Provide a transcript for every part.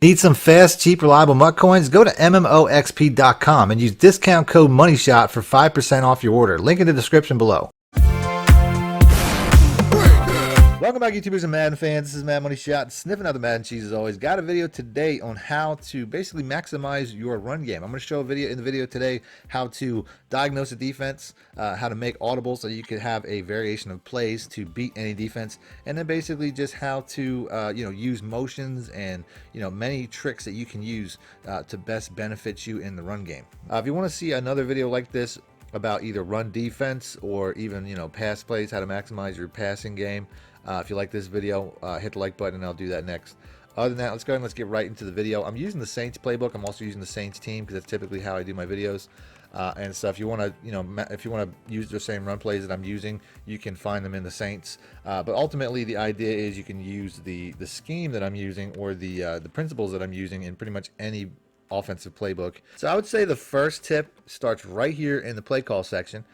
Need some fast, cheap, reliable MUT coins? Go to MMOXP.com and use discount code MONEYSHOT for 5% off your order. Link in the description below. Welcome back, YouTubers and Madden fans. This is Madden Money Shot, sniffing out the Madden cheese as always. Got a video today on how to basically maximize your run game. I'm going to show a video in the video today how to diagnose a defense, how to make audibles so you can have a variation of plays to beat any defense, and then basically just how to use motions and many tricks that you can use to best benefit you in the run game. If you want to see another video like this about either run defense or even pass plays, how to maximize your passing game, if you like this video, hit the like button and I'll do that next. Other than that, let's go ahead and let's get right into the video. I'm using the Saints playbook. I'm also using the Saints team because that's typically how I do my videos. And so if you want to use the same run plays that I'm using, you can find them in the Saints. But ultimately, the idea is you can use the scheme that I'm using or the principles that I'm using in pretty much any offensive playbook. So I would say the first tip starts right here in the play call section.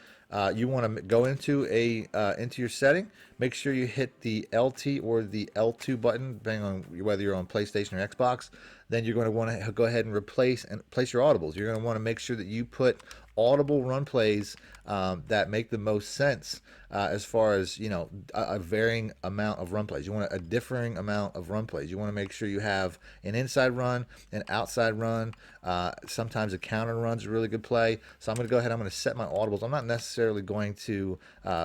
You want to go into your setting. Make sure you hit the LT or the L2 button, depending on whether you're on PlayStation or Xbox. Then you're going to want to go ahead and place your audibles. You're going to want to make sure that you put audible run plays that make the most sense as far as a varying amount of run plays. You want a differing amount of run plays. You want to make sure you have an inside run, an outside run. Sometimes a counter run's a really good play. So I'm going to go ahead. I'm going to set my audibles. I'm not necessarily going to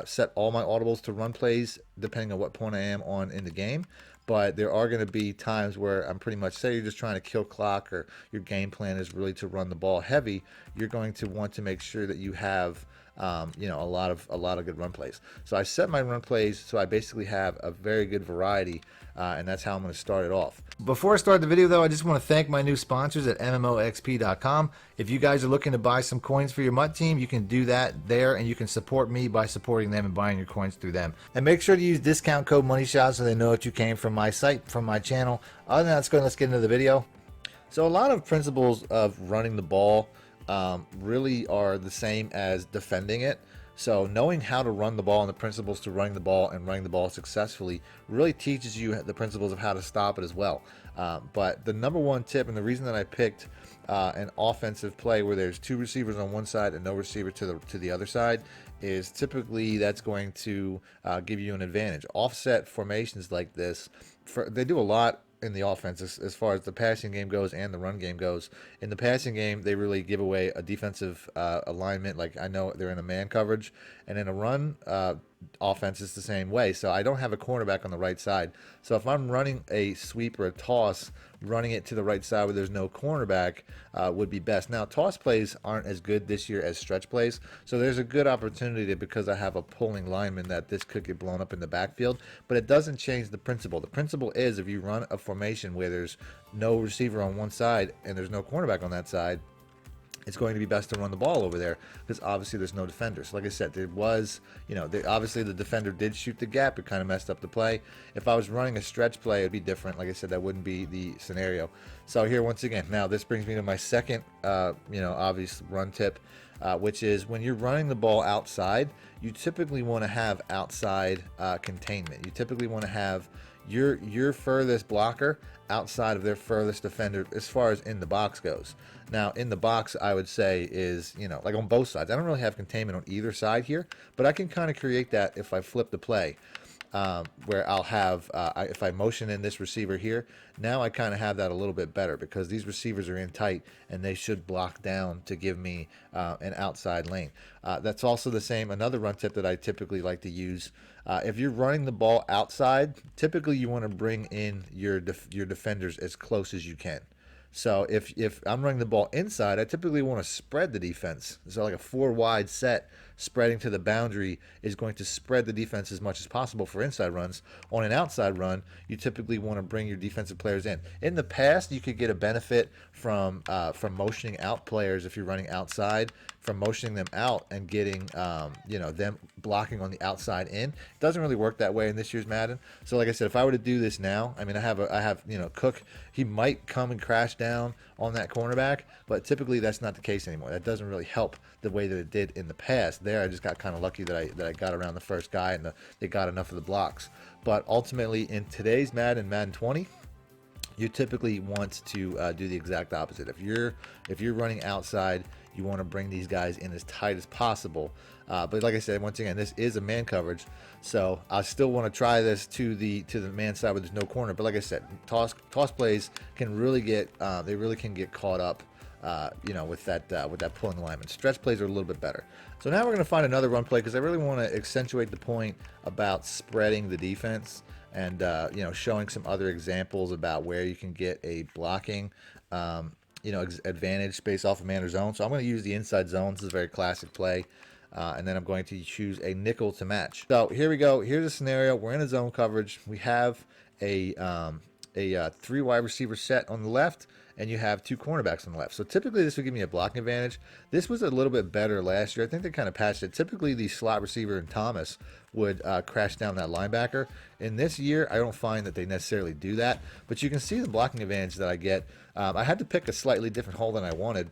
set all my audibles to run plays depending on what point I am on in the game. But there are going to be times where I'm pretty much, say you're just trying to kill clock or your game plan is really to run the ball heavy, you're going to want to make sure that you have a lot of good run plays. So I set my run plays so I basically have a very good variety, and that's how I'm going to start it off. Before I start the video though, I just want to thank my new sponsors at MMOXP.com. If you guys are looking to buy some coins for your MUT team, you can do that there, and you can support me by supporting them and buying your coins through them. And make sure to use discount code MONEYSHOT so they know that you came from my site, from my channel. Other than that, let's get into the video. So a lot of principles of running the ball really are the same as defending it. So knowing how to run the ball and the principles to running the ball and running the ball successfully really teaches you the principles of how to stop it as well. But the number one tip, and the reason that I picked an offensive play where there's two receivers on one side and no receiver to the other side, is typically that's going to give you an advantage. Offset formations like this, they do a lot in the offense as far as the passing game goes and the run game goes. In the passing game, they really give away a defensive alignment. Like I know they're in a man coverage, and in a run offense it's the same way. So I don't have a cornerback on the right side. So if I'm running a sweep or a toss, running it to the right side where there's no cornerback would be best. Now toss plays aren't as good this year as stretch plays, so there's a good opportunity to, because I have a pulling lineman, that this could get blown up in the backfield, but it doesn't change the principle. The principle is if you run a formation where there's no receiver on one side and there's no cornerback on that side, it's going to be best to run the ball over there because obviously there's no defenders. Like I said, there was, obviously the defender did shoot the gap. It kind of messed up the play. If I was running a stretch play, it'd be different. Like I said, that wouldn't be the scenario. So here, once again, now this brings me to my second, obvious run tip, which is when you're running the ball outside, you typically want to have outside containment. You typically want to have your furthest blocker outside of their furthest defender as far as in the box goes. Now in the box, I would say is, like on both sides. I don't really have containment on either side here, but I can kind of create that if I flip the play, where I'll have, if I motion in this receiver here, now I kind of have that a little bit better because these receivers are in tight and they should block down to give me an outside lane. That's also the same, another run tip that I typically like to use. If you're running the ball outside, typically you want to bring in your defenders as close as you can. So if I'm running the ball inside, I typically want to spread the defense. So like a 4 wide set spreading to the boundary is going to spread the defense as much as possible for inside runs. On an outside run, you typically want to bring your defensive players in. In the past, you could get a benefit from motioning out players if you're running outside, from motioning them out and getting them blocking on the outside in. It doesn't really work that way in this year's Madden. So like I said, if I were to do this now, I mean, I have Cook. He might come and crash down on that cornerback, but typically that's not the case anymore. That doesn't really help the way that it did in the past. There, I just got kind of lucky that I got around the first guy and they got enough of the blocks. But ultimately, in today's Madden 20, you typically want to do the exact opposite. If you're running outside, you want to bring these guys in as tight as possible. But like I said, once again, this is a man coverage, so I still want to try this to the man side where there's no corner. But like I said, toss plays can really get they really can get caught up. With that pulling alignment. Stretch plays are a little bit better. So now we're going to find another run play because I really want to accentuate the point about spreading the defense and showing some other examples about where you can get a blocking advantage based off of man or zone. So I'm going to use the inside zone. This is a very classic play. And then I'm going to choose a nickel to match. So here we go. Here's a scenario. We're in a zone coverage. We have a 3 wide receiver set on the left, and you have 2 cornerbacks on the left. So typically this would give me a blocking advantage. This was a little bit better last year. I think they kind of patched it. Typically the slot receiver and Thomas would crash down that linebacker. In this year, I don't find that they necessarily do that, but you can see the blocking advantage that I get. I had to pick a slightly different hole than I wanted.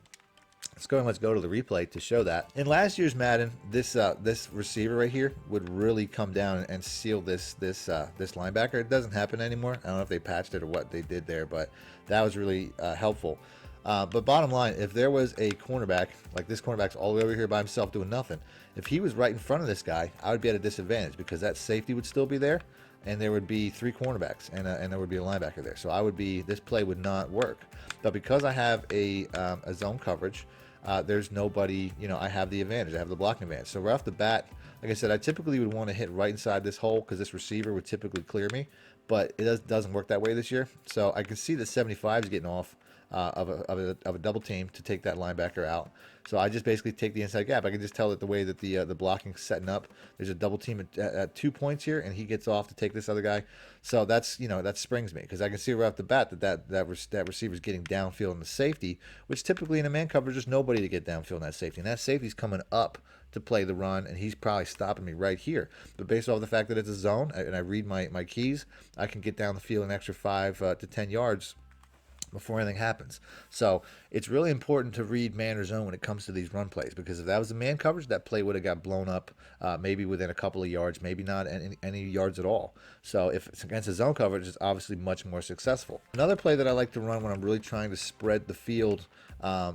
Let's go to the replay to show that. In last year's Madden, this receiver right here would really come down and seal this linebacker. It doesn't happen anymore. I don't know if they patched it or what they did there, but that was really helpful. But bottom line, if there was a cornerback, like this cornerback's all the way over here by himself doing nothing, if he was right in front of this guy, I would be at a disadvantage because that safety would still be there, and there would be 3 cornerbacks, and there would be a linebacker there. So this play would not work. But because I have a zone coverage, there's nobody, I have the advantage. I have the blocking advantage. So right off the bat, like I said, I typically would want to hit right inside this hole because this receiver would typically clear me, but it doesn't work that way this year. So I can see that 75 is getting off of a double team to take that linebacker out. So I just basically take the inside gap. I can just tell that the way that the blocking's setting up, there's a double team at 2 points here, and he gets off to take this other guy. So that's that springs me because I can see right off the bat that receiver's getting downfield in the safety, which typically in a man coverage there's nobody to get downfield in that safety, and that safety's coming up to play the run, and he's probably stopping me right here. But based off the fact that it's a zone and I read my keys, I can get down the field an extra 5 to 10 yards before anything happens. So it's really important to read man or zone when it comes to these run plays, because if that was a man coverage, that play would have got blown up maybe within a couple of yards, maybe not any yards at all. So if it's against a zone coverage, it's obviously much more successful. Another play that I like to run when I'm really trying to spread the field,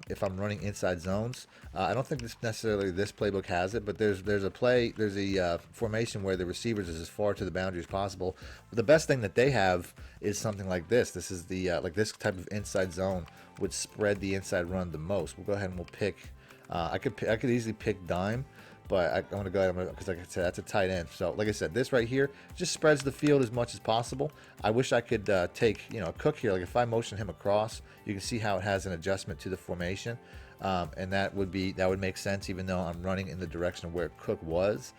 if I'm running inside zones, I don't think this playbook has it, but there's a formation where the receivers is as far to the boundary as possible. But the best thing that they have is something like this. This is the like this type of inside zone would spread the inside run the most. We'll go ahead and we'll pick. I could easily pick dime, but I want to go ahead because, like I said, that's a tight end. So, like I said, this right here just spreads the field as much as possible. I wish I could take a Cook here. Like if I motion him across, you can see how it has an adjustment to the formation. And that would make sense even though I'm running in the direction of where Cook was.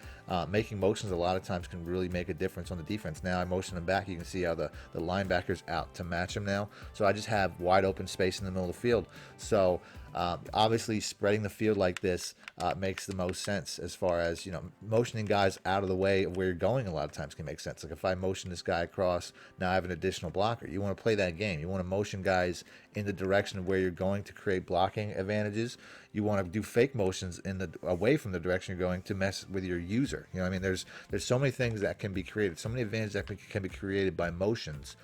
Making motions a lot of times can really make a difference on the defense. Now I motion him back, you can see how the linebacker's out to match him now. So I just have wide open space in the middle of the field. So obviously spreading the field like this makes the most sense as far as motioning guys out of the way of where you're going. A lot of times can make sense. Like if I motion this guy across, now I have an additional blocker. You want to play that game. You want to motion guys in the direction of where you're going to create blocking advantages. You want to do fake motions away from the direction you're going to mess with your user. There's so many things that can be created, so many advantages that can be created by motions,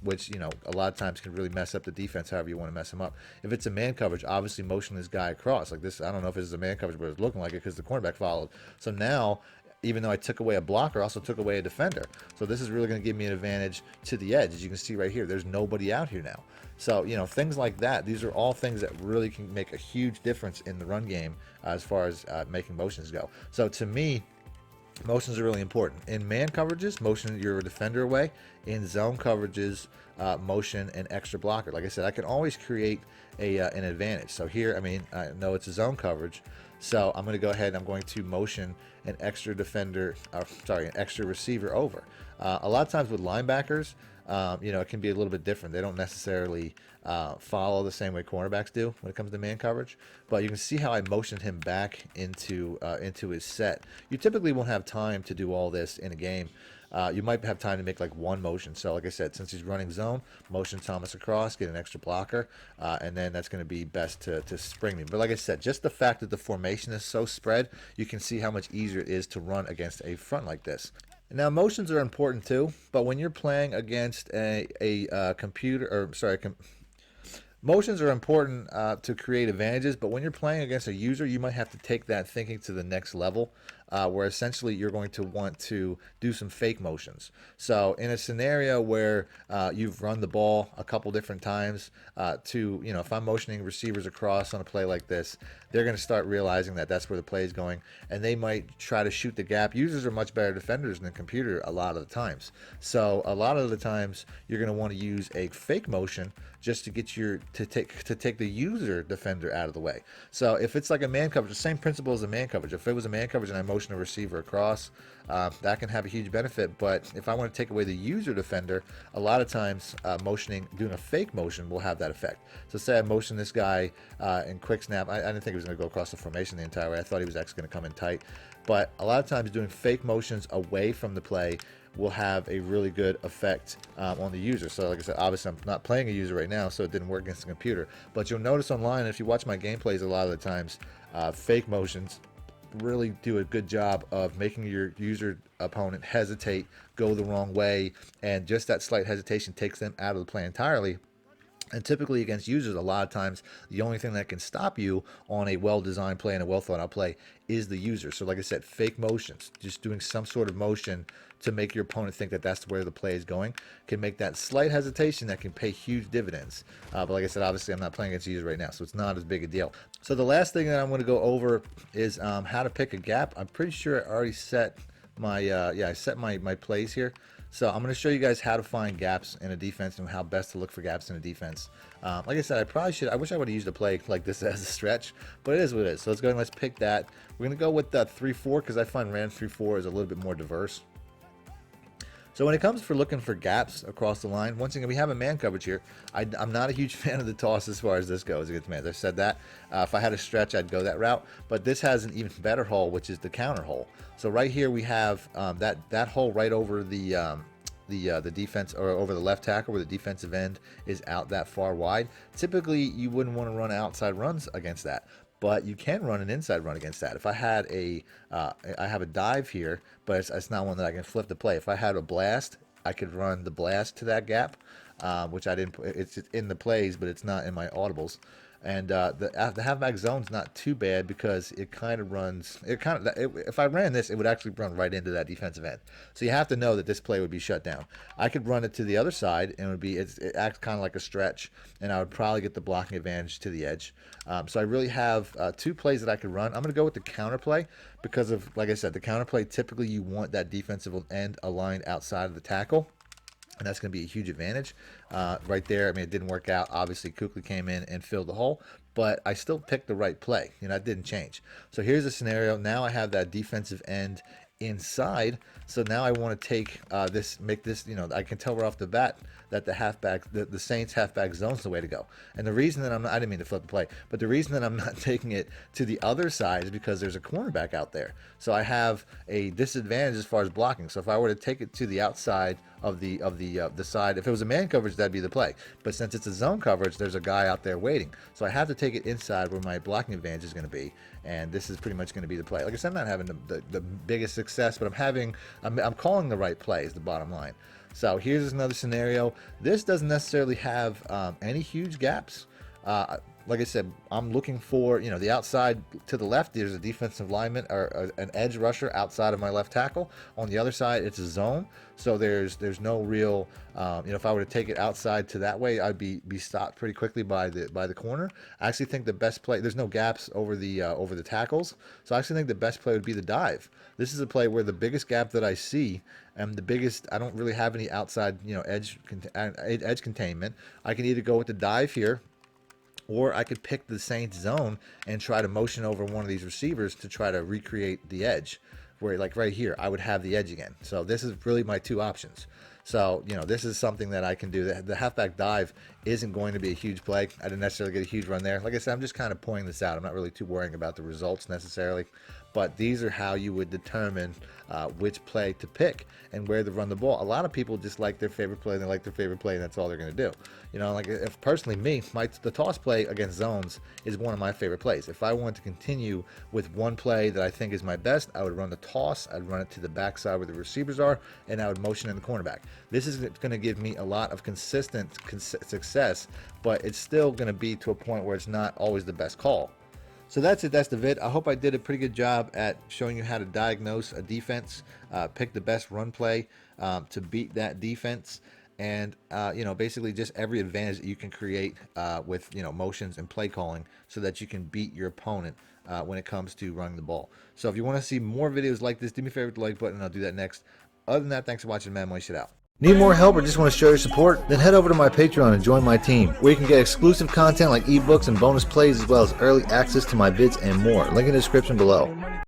which a lot of times can really mess up the defense however you want to mess them up. If it's a man coverage, obviously motion this guy across like this. I don't know if this is a man coverage, but it's looking like it because the cornerback followed. So now, even though I took away a blocker, I also took away a defender. So this is really going to give me an advantage to the edge. As you can see right here, there's nobody out here now. So, things like that, these are all things that really can make a huge difference in the run game as far as making motions go. So to me, motions are really important. In man coverages, motion your defender away. In zone coverages, motion an extra blocker. Like I said, I can always create an advantage. So here, I know it's a zone coverage, so I'm going to go ahead and I'm going to motion an extra an extra receiver over. A lot of times with linebackers, it can be a little bit different. They don't necessarily follow the same way cornerbacks do when it comes to man coverage. But you can see how I motioned him back into his set. You typically won't have time to do all this in a game. You might have time to make like one motion. So like I said, since he's running zone, motion Thomas across, get an extra blocker, and then that's going to be best to spring me. But like I said, just the fact that the formation is so spread, you can see how much easier it is to run against a front like this. Now, motions are important too, but when you're playing against computer, or sorry, motions are important to create advantages, but when you're playing against a user, you might have to take that thinking to the next level, where essentially you're going to want to do some fake motions. So in a scenario where you've run the ball a couple different times, if I'm motioning receivers across on a play like this, they're going to start realizing that that's where the play is going, and they might try to shoot the gap. Users are much better defenders than the computer a lot of the times. So a lot of the times you're going to want to use a fake motion just to get to take the user defender out of the way. So if it's like a man coverage, the same principle as a man coverage. If it was a man coverage and I motion a receiver across, that can have a huge benefit. But if I want to take away the user defender, a lot of times doing a fake motion will have that effect. So say I motion this guy in quick snap. I didn't think he was going to go across the formation the entire way. I thought he was actually going to come in tight. But a lot of times doing fake motions away from the play will have a really good effect on the user. So like I said, obviously I'm not playing a user right now, so it didn't work against the computer. But you'll notice online, if you watch my gameplays a lot of the times, fake motions really do a good job of making your user opponent hesitate, go the wrong way, and just that slight hesitation takes them out of the play entirely. And typically against users, a lot of times, the only thing that can stop you on a well-designed play and a well-thought-out play is the user. So like I said, fake motions, just doing some sort of motion to make your opponent think that that's where the play is going, can make that slight hesitation that can pay huge dividends. But like I said, obviously I'm not playing against users right now, so it's not as big a deal. So the last thing that I'm going to go over is how to pick a gap. I'm pretty sure I already set my, I set my plays here. So I'm going to show you guys how to find gaps in a defense and how best to look for gaps in a defense. Like I said, I wish I would have used a play like this as a stretch, but it is what it is. So let's go ahead and let's pick that. We're going to go with 3-4 because I find random 3-4 is a little bit more diverse. So when it comes for looking for gaps across the line, once again, we have a man coverage here. I'm not a huge fan of the toss as far as this goes against man. I've said that. If I had a stretch, I'd go that route. But this has an even better hole, which is the counter hole. So right here we have that hole right over the defense, or over the left tackle where the defensive end is out that far wide. Typically, you wouldn't want to run outside runs against that, but you can run an inside run against that. If I had I have a dive here, but it's not one that I can flip the play. If I had a blast, I could run the blast to that gap, which I didn't. It's in the plays, but it's not in my audibles. And the halfback zone's not too bad because it kind of runs. If I ran this, it would actually run right into that defensive end. So you have to know that this play would be shut down. I could run it to the other side, and it acts kind of like a stretch, and I would probably get the blocking advantage to the edge. So I really have two plays that I could run. I'm going to go with the counter play because of, like I said, the counter play. Typically, you want that defensive end aligned outside of the tackle, and that's going to be a huge advantage right there. I mean, it didn't work out. Obviously, Kuechly came in and filled the hole, but I still picked the right play. It didn't change. So here's a scenario. Now I have that defensive end inside. So now I want to take make this, I can tell right off the bat that the Saints halfback zone's the way to go. And the reason that I didn't mean to flip the play, but the reason that I'm not taking it to the other side is because there's a cornerback out there. So I have a disadvantage as far as blocking. So if I were to take it to the outside of the side, if it was a man coverage, that'd be the play. But since it's a zone coverage, there's a guy out there waiting. So I have to take it inside where my blocking advantage is going to be. And this is pretty much going to be the play. Like I said, I'm not having the biggest success, but I'm calling the right play is the bottom line. So here's another scenario. This doesn't necessarily have any huge gaps. Like I said, I'm looking for, the outside to the left, there's a defensive lineman or an edge rusher outside of my left tackle. On the other side, it's a zone. So there's no real, if I were to take it outside to that way, I'd be stopped pretty quickly by the corner. I actually think the best play, there's no gaps over the tackles. So I actually think the best play would be the dive. This is a play where the biggest gap that I see, and I don't really have any outside, edge containment. I can either go with the dive here, or I could pick the Saints zone and try to motion over one of these receivers to try to recreate the edge, where like right here, I would have the edge again. So this is really my two options. So, this is something that I can do. The halfback dive isn't going to be a huge play. I didn't necessarily get a huge run there. Like I said, I'm just kind of pointing this out. I'm not really too worrying about the results necessarily. but these are how you would determine which play to pick and where to run the ball. A lot of people just like their favorite play, and they like their favorite play, and that's all they're going to do. You know, like if personally me, the toss play against zones is one of my favorite plays. If I want to continue with one play that I think is my best, I would run the toss. I'd run it to the backside where the receivers are, and I would motion in the cornerback. This is going to give me a lot of consistent success, but it's still going to be to a point where it's not always the best call. So that's it. That's the vid. I hope I did a pretty good job at showing you how to diagnose a defense, pick the best run play to beat that defense, and you know, basically just every advantage that you can create with, you know, motions and play calling, so that you can beat your opponent when it comes to running the ball. So if you want to see more videos like this, do me a favor with the like button, and I'll do that next. Other than that, thanks for watching. Madden Money Shot out. Need more help or just want to show your support? Then head over to my Patreon and join my team, where you can get exclusive content like ebooks and bonus plays, as well as early access to my vids and more. Link in the description below.